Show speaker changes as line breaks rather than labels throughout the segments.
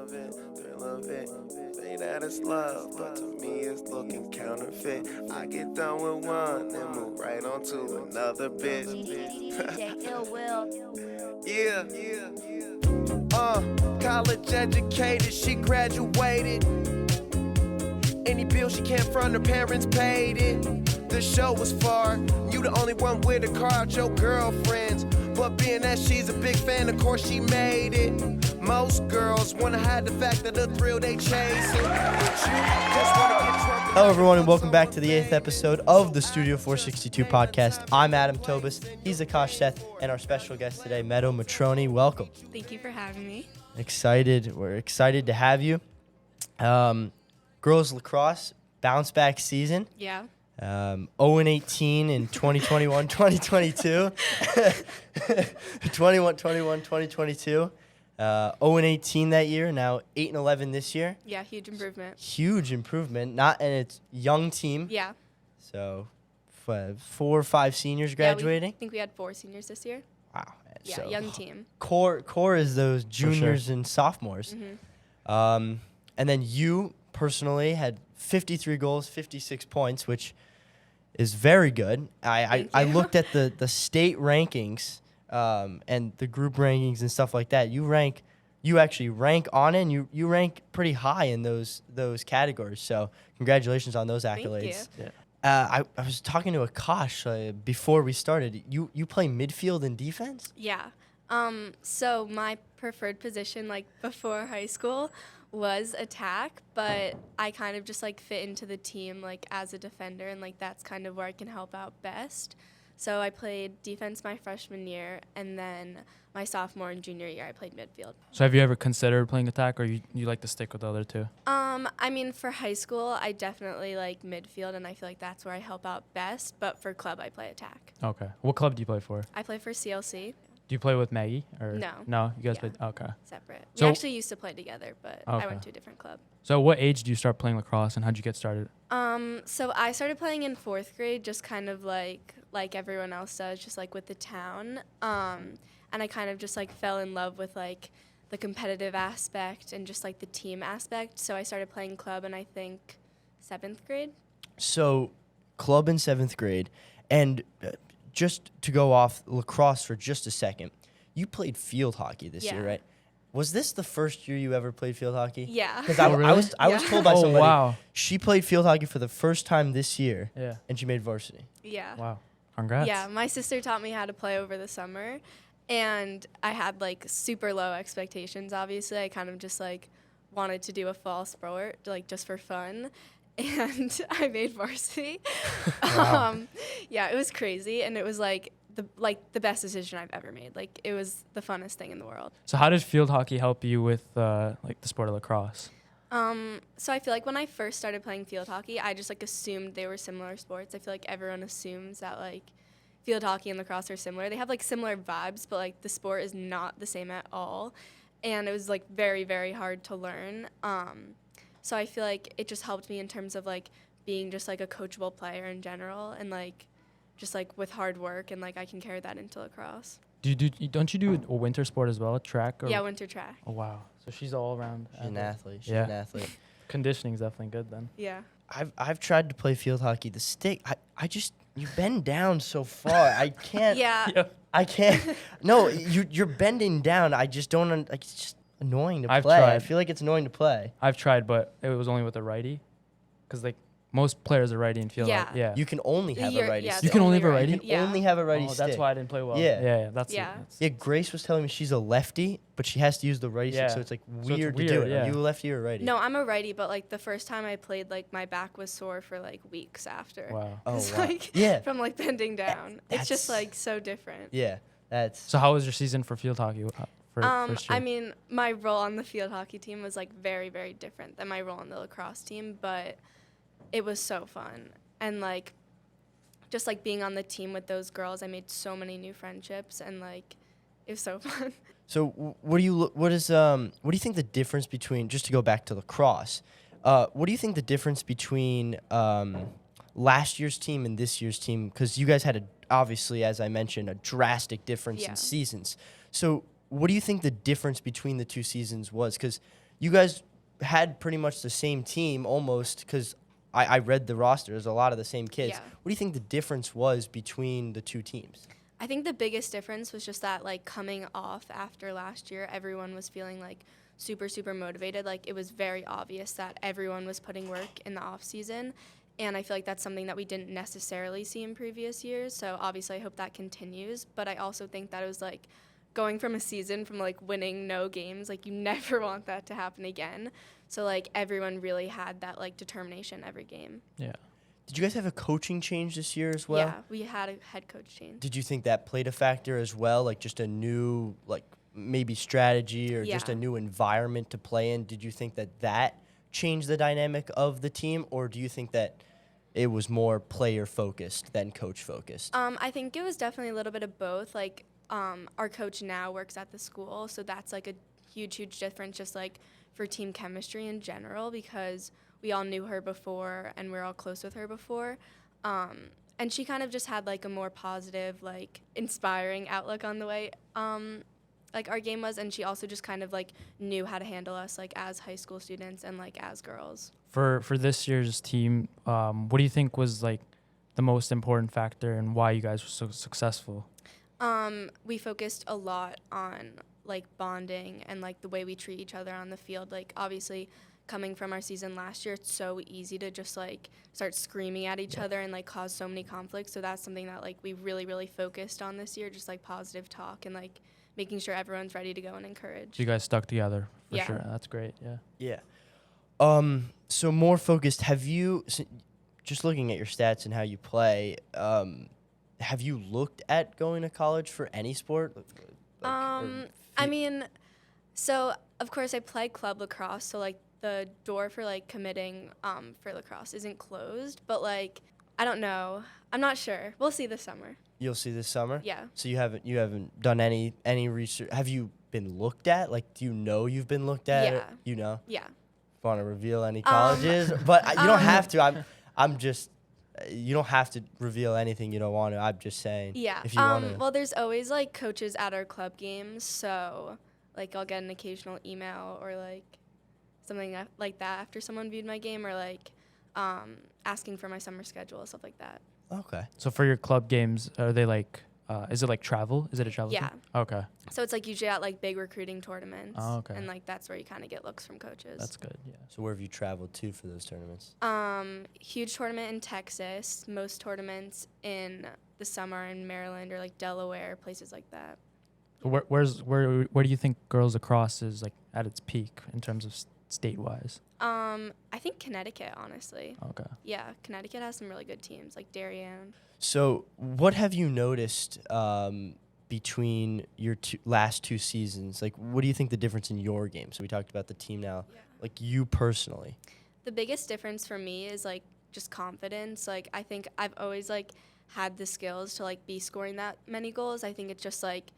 thrill of it. Say that it's love, but to me it's looking counterfeit. I get done with one, then move right on to another bitch. College educated, she graduated. Any bill she can't front, her parents paid it. The show was far, you the only one with a car out your girlfriends. But being that she's a big fan, of course she made it. Most girls wanna hide the fact that the thrill they chasing.
Hello everyone and welcome back to the 8th episode of the Studio 462 podcast. I'm Adam Tobis, he's Akash Seth, and our special guest today, Meadow Motroni. Welcome.
Thank you for having me.
We're excited to have you. Girls lacrosse bounce back season.
Yeah.
0-18 in 2021, 2022. 2022. 0-18 that year, now 8-11 this year.
Yeah, huge improvement.
Huge improvement. And it's young team.
Yeah.
So 4 or 5 seniors graduating.
I think we had 4 seniors this year.
Wow.
Yeah,
so
young team.
Core is those juniors and sophomores.
Mm-hmm.
And then you personally had 53 goals, 56 points, which is very good. I looked at the state rankings and the group rankings and stuff like that. You actually rank on it, and you rank pretty high in those categories. So congratulations on those accolades.
Thank you.
Yeah. I was talking to Akash before we started. You play midfield and defense?
Yeah. So my preferred position, like before high school, was attack, but I kind of just like fit into the team like as a defender, and like that's kind of where I can help out best. So I played defense my freshman year, and then my sophomore and junior year I played midfield.
So have you ever considered playing attack, or you like to stick with the other two?
I mean, for high school, I definitely like midfield, and I feel like that's where I help out best. But for club, I play attack.
Okay. What club do you play for?
I play for CLC.
Do you play with Maggie? Or
No.
No, you guys
Yeah.
play. Okay.
Separate.
So-
We actually used to play together, but I
Okay.
went to a different club.
So what age do you start playing lacrosse, and how'd you get started?
So I started playing in 4th grade, just kind of like everyone else does, just like with the town. And I kind of just like fell in love with like the competitive aspect and just like the team aspect. So I started playing club in I think 7th grade.
So club in 7th grade, and just to go off lacrosse for just a second, you played field hockey this year,
Yeah.
right? Was this the first year you ever played field hockey?
Yeah.
Because
Oh, really?
I was told by
Oh,
somebody
wow.
she played field hockey for the first time this year,
Yeah.
and she made varsity.
Yeah.
Wow. Congrats.
Yeah, my sister taught me how to play over the summer, and I had like super low expectations. Obviously, I kind of just like wanted to do a fall sport, like just for fun, and I made varsity.
Wow.
Yeah, it was crazy, and it was like the best decision I've ever made. Like it was the funnest thing in the world.
So how did field hockey help you with like the sport of lacrosse?
So I feel like when I first started playing field hockey, I just like assumed they were similar sports. I feel like everyone assumes that like field hockey and lacrosse are similar. They have like similar vibes, but like the sport is not the same at all. And it was like very, very hard to learn. So I feel like it just helped me in terms of like being just like a coachable player in general, and like just like with hard work, and like I can carry that into lacrosse.
Don't you do a winter sport as well, track? Or?
Yeah, winter track.
Oh wow. So she's all around.
She's an athlete. She's
Yeah.
an athlete.
Conditioning's definitely good then.
Yeah.
I've tried to play field hockey. The stick, I just you bend down so far. I can't.
Yeah.
I can't. No, you're bending down. I just don't. Like, it's just annoying to
I've
play. I
tried.
feel like it's annoying to play.
I've tried, but it was only with a righty, because like most players are righty in field.
Yeah.
Hockey. Yeah.
You can only have a righty
Yeah,
stick.
You
it's
can only
only
have a righty?
You can
Yeah.
only have a righty
Oh,
stick.
that's why I didn't play well.
Yeah.
Yeah. That's
Yeah.
Yeah, Grace was telling me she's a lefty, but she has to use the righty
Yeah.
stick, so it's like
So it's
weird to do
weird,
it.
yeah.
Are you a lefty or a righty?
No, I'm a righty, but like the first time I played, like my back was sore for like weeks after.
Wow.
Oh,
It's
wow.
like
Yeah.
from like bending down. It's just
that's-
like so different.
Yeah, that's.
So how was your season for field hockey? For first year?
I mean, my role on the field hockey team was like very, very different than my role on the lacrosse team, but it was so fun. And like just like being on the team with those girls, I made so many new friendships, and like it was so fun.
So what do you think the difference between, just to go back to lacrosse, what do you think the difference between last year's team and this year's team? Because you guys had obviously, as I mentioned, a drastic difference
Yeah.
in seasons. So what do you think the difference between the two seasons was? Because you guys had pretty much the same team almost, because I read the roster. There's a lot of the same kids.
Yeah.
What do you think the difference was between the two teams?
I think the biggest difference was just that, like, coming off after last year, everyone was feeling, like, super, super motivated. Like, it was very obvious that everyone was putting work in the off season. And I feel like that's something that we didn't necessarily see in previous years. So obviously I hope that continues. But I also think that it was, like, going from a season from, like, winning no games, like, you never want that to happen again. So, like, everyone really had that, like, determination every game.
Yeah.
Did you guys have a coaching change this year as well?
Yeah, we had a head coach change.
Did you think that played a factor as well? Like just a new, like maybe strategy or just a
Yeah.
new environment to play in? Did you think that changed the dynamic of the team, or do you think that it was more player focused than coach focused?
I think it was definitely a little bit of both. Like, our coach now works at the school, so that's, like, a huge, huge difference just, like, for team chemistry in general, because we all knew her before and we're all close with her before. And she kind of just had, like, a more positive, like, inspiring outlook on the way, like, our game was. And she also just kind of, like, knew how to handle us, like, as high school students and, like, as girls.
For this year's team, what do you think was like the most important factor and why you guys were so successful?
We focused a lot on, like, bonding and, like, the way we treat each other on the field. Like, obviously, coming from our season last year, it's so easy to just, like, start screaming at each other and, like, cause so many conflicts. So that's something that, like, we really, really focused on this year, just, like, positive talk and, like, making sure everyone's ready to go and encourage.
You guys stuck together for
Yeah.
sure. That's great. Yeah.
Yeah. So more focused, just looking at your stats and how you play, have you looked at going to college for any sport?
I mean, so, of course, I play club lacrosse, so, like, the door for, like, committing for lacrosse isn't closed, but, like, I don't know. I'm not sure. We'll see this summer.
You'll see this summer?
Yeah.
So you haven't done any research. Have you been looked at? Like, do you know you've been looked at?
Yeah.
You know?
Yeah.
Want to reveal any colleges? But you don't have to. I'm just. You don't have to reveal anything you don't want to. I'm just saying.
Yeah.
If you want to.
Well, there's always, like, coaches at our club games, so, like, I'll get an occasional email or, like, something like that after someone viewed my game, or, like, asking for my summer schedule, stuff like that.
Okay.
So for your club games, are they like, is it like travel? Is it a travel
Yeah.
thing? Okay.
So it's, like, usually at, like, big recruiting tournaments.
Oh, okay.
And, like, that's where you kind of get looks from coaches.
That's good. Yeah.
So where have you traveled to for those tournaments?
Huge tournament in Texas. Most tournaments in the summer in Maryland or, like, Delaware, places like that.
So where do you think girls lacrosse is like at its peak in terms of state-wise?
I think Connecticut, honestly.
Okay.
Yeah, Connecticut has some really good teams, like Darien.
So what have you noticed between your last two seasons? Like, what do you think the difference in your game? So we talked about the team now.
Yeah.
Like, you personally.
The biggest difference for me is, like, just confidence. Like, I think I've always, like, had the skills to, like, be scoring that many goals. I think it's just, like,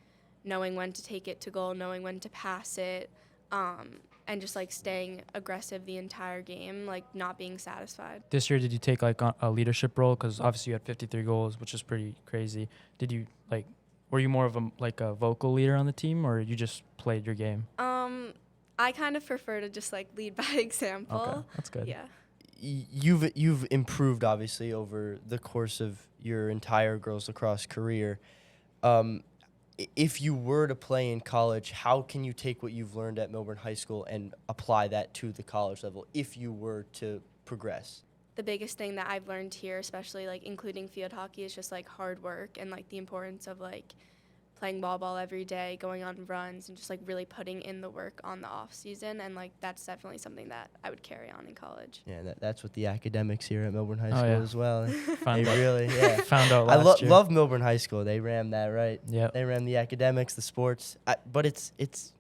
knowing when to take it to goal, knowing when to pass it, and just, like, staying aggressive the entire game, like, not being satisfied.
This year, did you take like a leadership role? Because obviously you had 53 goals, which is pretty crazy. Did you like? Were you more of a vocal leader on the team, or you just played your game?
I kind of prefer to just, like, lead by example.
Okay, that's good.
Yeah.
You've improved obviously over the course of your entire girls lacrosse career. If you were to play in college, how can you take what you've learned at Milburn High School and apply that to the college level if you were to progress?
The biggest thing that I've learned here, especially, like, including field hockey, is just, like, hard work and, like, the importance of, like, playing ball every day, going on runs, and just, like, really putting in the work on the off season. And, like, that's definitely something that I would carry on in college.
Yeah, that's what the academics here at Milburn High School
yeah.
as well.
Found
They
out-
really, yeah.
Found out
I
last year.
love Milburn High School. They ran that right.
Yeah,
They ran the academics, the sports, but it's
it's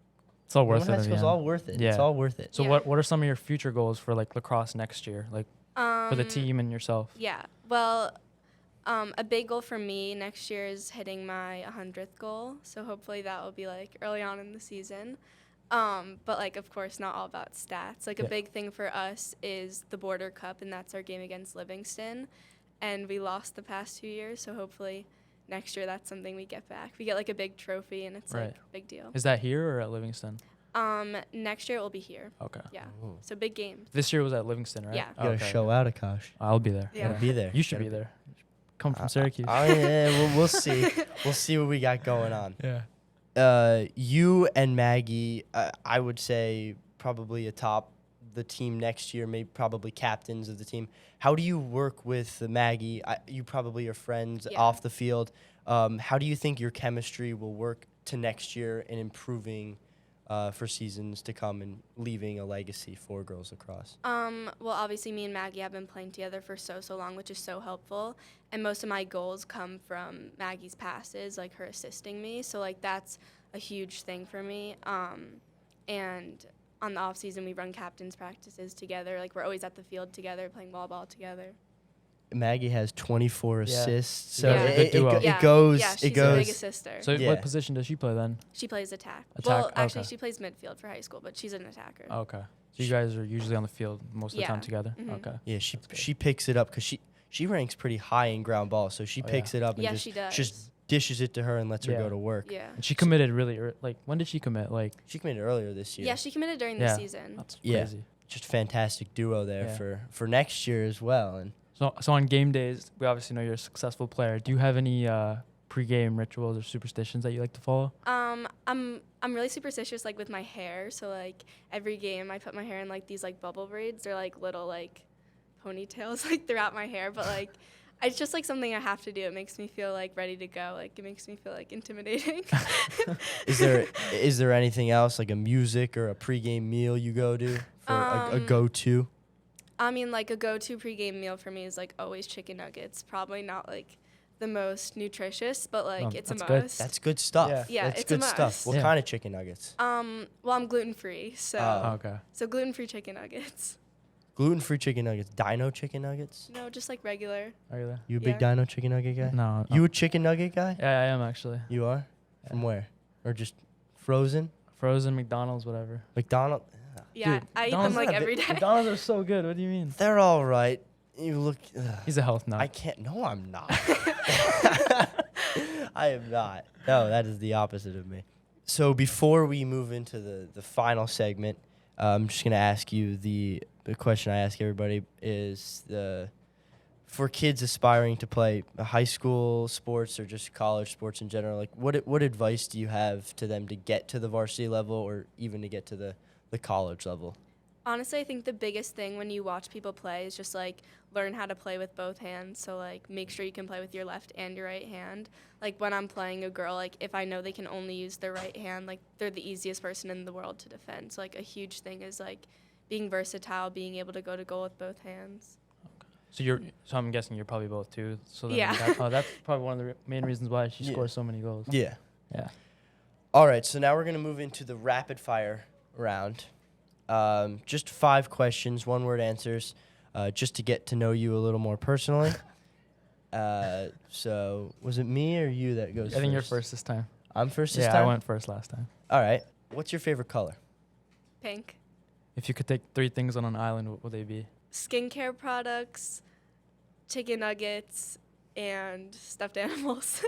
all worth
Milburn
it.
High
in the
School's
end.
all worth it.
Yeah.
It's all worth it.
So
Yeah.
what are some of your future goals for like lacrosse next year, like for the team and yourself?
Yeah. Well, a big goal for me next year is hitting my 100th goal. So hopefully that will be, like, early on in the season. But, like, of course, not all about stats. Like,
Yeah.
a big thing for us is the Border Cup, and that's our game against Livingston. And we lost the past 2 years, so hopefully next year that's something we get back. We get, like, a big trophy, and it's,
Right.
like, a big deal.
Is that here or at Livingston?
Next year it will be here.
Okay.
Yeah.
Ooh.
So big games.
This year was at Livingston, right?
Yeah.
You gotta
Okay.
show out, Akash.
I'll be there.
Yeah.
Gotta be there.
You should
Gotta
be there. Come from Syracuse.
Yeah, we'll see. We'll see what we got going on.
Yeah.
You and Maggie, I would say probably atop the team next year, maybe probably captains of the team. How do you work with Maggie? You probably are friends
Yeah.
off the field. How do you think your chemistry will work to next year in improving for seasons to come and leaving a legacy for girls lacrosse?
Well, obviously, me and Maggie have been playing together for so long, which is so helpful. And most of my goals come from Maggie's passes, like her assisting me. So, like, that's a huge thing for me. And on the off season, we run captains practices together. Like, we're always at the field together, playing ball together.
Maggie has 24
Yeah.
assists, so
Yeah.
Good duo.
it goes.
Yeah, she's
it
a
goes.
big assister.
So
Yeah.
what position does she play then?
She plays attack.
Attack,
Well, actually,
okay.
she plays midfield for high school, but she's an attacker.
Okay. So you guys are usually on the field most of the
Yeah.
time together?
Mhm.
Okay.
Yeah, she
That's good.
she picks it up because she ranks pretty high in ground ball, so she
Oh,
picks
yeah.
it up and
Yeah,
just
she does.
just dishes it to her and lets her
Yeah.
go to work.
Yeah.
And she committed really like when did she commit? Like
She committed earlier this year.
Yeah, she committed during
Yeah.
the season.
that's
Yeah.
crazy.
Just fantastic duo there
Yeah.
for next year as well. And
So on game days, we obviously know you're a successful player. Do you have any pre-game rituals or superstitions that you like to follow?
I'm really superstitious, like with my hair. So like every game, I put my hair in like these like bubble braids. They're like little like ponytails like throughout my hair, but like it's just like something I have to do. It makes me feel like ready to go. Like it makes me feel like intimidating.
is there anything else like a music or a pregame meal you go to for a go-to?
I mean, like a go-to pregame meal for me is like always chicken nuggets. Probably not like the most nutritious, but like it's a
that's good.
must.
That's good stuff.
Yeah.
Yeah,
That's
it's a
good stuff.
must.
What
Yeah.
kind of chicken nuggets?
Well, I'm gluten-free, so
Oh.
Okay.
so gluten-free chicken nuggets.
Gluten-free chicken nuggets. Dino chicken nuggets?
No, just like regular.
Are you there?
You a big
Yeah.
Dino chicken nugget guy?
No.
You a chicken nugget guy?
Yeah, I am actually.
You are? From where? Or just frozen?
Frozen McDonald's, whatever.
McDonald?
Yeah,
Dude,
I eat them
McDonald's
like
not a
every
big-
day.
McDonald's are so good. What do you mean?
They're all right. You look.
He's a health nut.
I can't. No, I'm not. I am not. No, that is the opposite of me. So before we move into the final segment, I'm just gonna ask you the question I ask everybody is for kids aspiring to play high school sports or just college sports in general. Like, what advice do you have to them to get to the varsity level or even to get to the college level?
Honestly, I think the biggest thing when you watch people play is just like learn how to play with both hands. So like make sure you can play with your left and your right hand. Like when I'm playing a girl, like if I know they can only use their right hand, like they're the easiest person in the world to defend. So like a huge thing is like being versatile, being able to go to goal with both hands.
So I'm guessing you're probably both too. So then
Yeah.
that's probably one of the main reasons why she
Yeah.
scores so many goals.
Yeah.
Yeah.
All right, so now we're going to move into the rapid fire round. Just 5 questions, 1-word answers, just to get to know you a little more personally. So was it me or you that goes first?
I think you're first this time.
I'm first this
Yeah,
time?
I went first last time.
All right. What's your favorite color?
Pink.
If you could take 3 things on an island, what would they be?
Skincare products, chicken nuggets, and stuffed animals.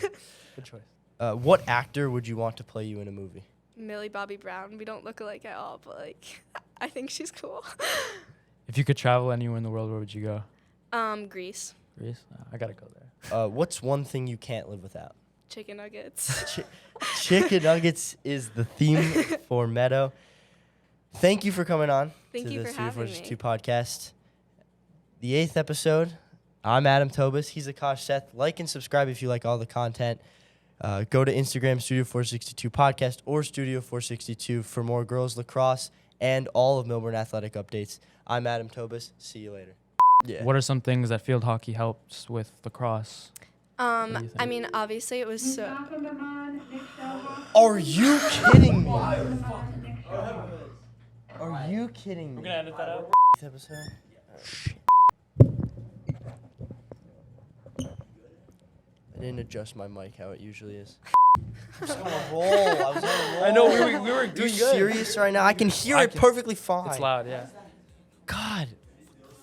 Good choice.
What actor would you want to play you in a movie?
Millie Bobby Brown. We don't look alike at all, but like I think she's cool.
If you could travel anywhere in the world, where would you go?
Greece.
Greece? I gotta go there.
What's one thing you can't live without?
Chicken nuggets.
Chicken nuggets is the theme for Meadow. Thank you for coming on
Thank
to
you
the
for
Studio
having
Forces
me.
2 podcast. The 8th episode. I'm Adam Tobis. He's Akash Seth. Like and subscribe if you like all the content. Go to Instagram, Studio 462 Podcast, or Studio 462 for more girls lacrosse and all of Melbourne athletic updates. I'm Adam Tobis. See you later. Yeah.
What are some things that field hockey helps with lacrosse? do you think?
I mean, obviously it was so.
Are you kidding me? Are you kidding me?
edit that out.
8th episode? I didn't adjust my mic how it usually is. I was on a roll. I was on a roll.
I know, we were
Are
doing
you
good.
serious right now? I can hear it perfectly fine.
It's loud, yeah.
God.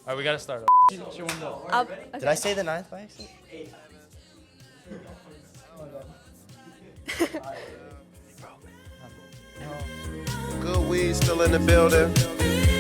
All right, we gotta start.
Did I say the 9th by accident?
Okay.
He's still in the building.